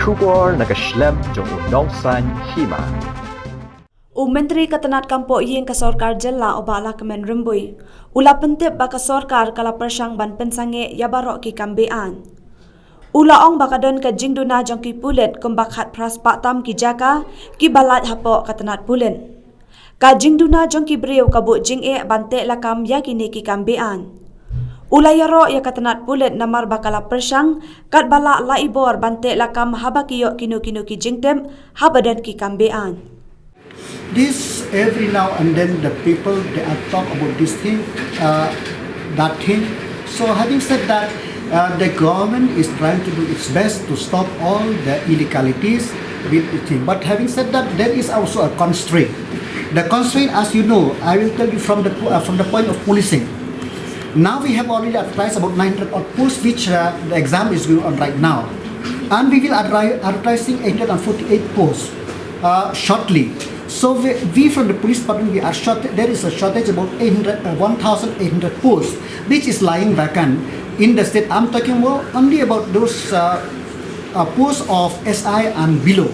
Shubor nagaslem jong unongsan Hima. Menteri Katanat Kampo Ieng ka Sorkar Jella oba Lakam Rembui. Ula pentip baka Sorkar kala Pyrshang ban Pynsangeh ya barok ki Be-Aiñ. Ula ong bakadon ka jingduna jong ki pulet kumbak hat pras paktam ki jaka ki balat hapo Katanat pulen. Ka jingduna jong ki briu kabu jing bante Lakam ya kini ki Be-Aiñ. Ula yaro ya Katanat pulet namar bakala Pyrshang kat bala la ibor bante Lakam haba kiyo kinu ki jingtem habadan ki Be-Aiñ. This every now and then the people they are talk about this thing, that thing. So having said that, the government is trying to do its best to stop all the illegalities with the thing. But having said that, there is also a constraint. The constraint, as you know, I will tell you from the point of policing. Now we have already advertised about 900 odd posts, which the exam is going on right now, and we will advertising 848 posts shortly. So we from the police department, we are there is a shortage about 1,800 posts, which is lying vacant in the state. I'm talking about only about those posts of SI and below.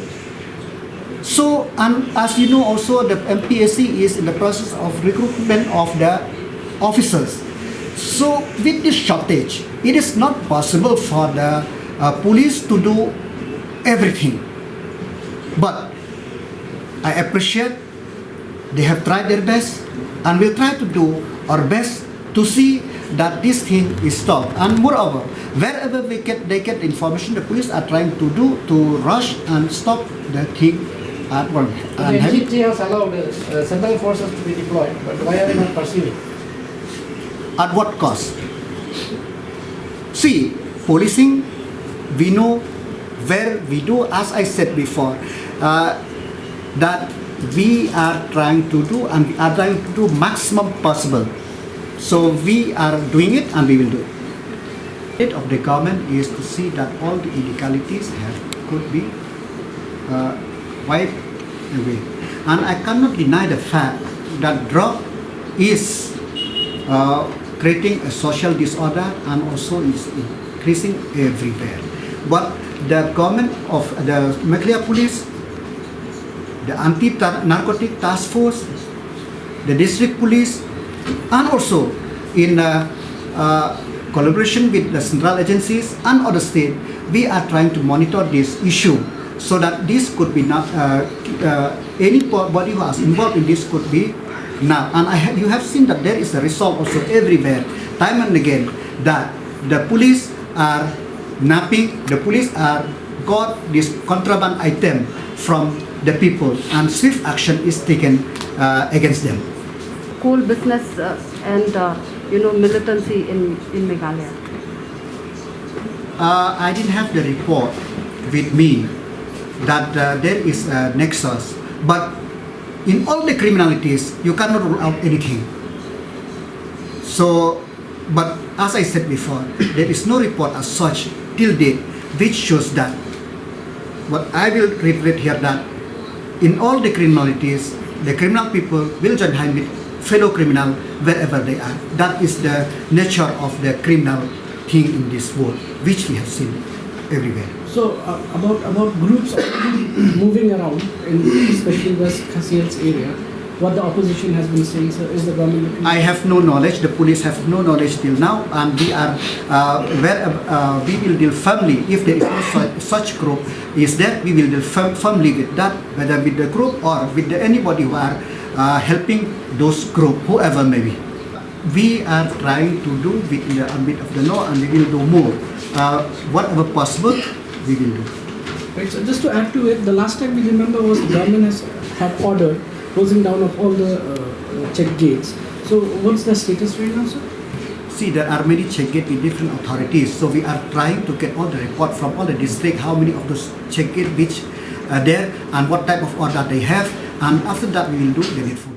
So, and as you know also, the MPSC is in the process of recruitment of the officers. So with this shortage, it is not possible for the police to do everything. But I appreciate they have tried their best, and we'll try to do our best to see that this thing is stopped. And moreover, wherever they get information, the police are trying to rush and stop the thing at once. The NGT has allowed central forces to be deployed, but why are they not pursuing? At what cost? See, policing, we know where we do, as I said before, that we are trying to do, and we are trying to do maximum possible. So we are doing it, and we will do it. The of the government is to see that all the illegalities could be wiped away. And I cannot deny the fact that drug is creating a social disorder and also is increasing everywhere. But the government of the Meghalaya Police, the anti-narcotic task force, the district police, and also in collaboration with the central agencies and other state, we are trying to monitor this issue so that this could be not anybody who is involved in this could be now. And you have seen that there is a result also everywhere, time and again, that the police are napping, the police are got this contraband item from the people, and swift action is taken against them. Coal business and militancy in Meghalaya. I didn't have the report with me that there is a nexus, but in all the criminalities you cannot rule out anything. So, but as I said before, there is no report as such till date which shows that. But I will reiterate here that in all the criminalities, the criminal people will join hands with fellow criminal wherever they are. That is the nature of the criminal thing in this world, which we have seen everywhere. So about groups moving around, in especially West Khasiat's area, what the opposition has been saying, sir, is the government looking? I have no knowledge. The police have no knowledge till now, and we are we will deal firmly if there is no such group is there. We will deal firmly with that, whether with the group or with anybody who are helping those group, whoever may be. We are trying to do within the ambit of the law, and we will do more. Whatever possible, we will do. Right. So just to add to it, the last time we remember was the government had ordered closing down of all the check gates. So what's the status right now, sir? See, there are many check gates with different authorities. So we are trying to get all the report from all the district, how many of those check gates which are there, and what type of order they have. And after that, we will do the needful.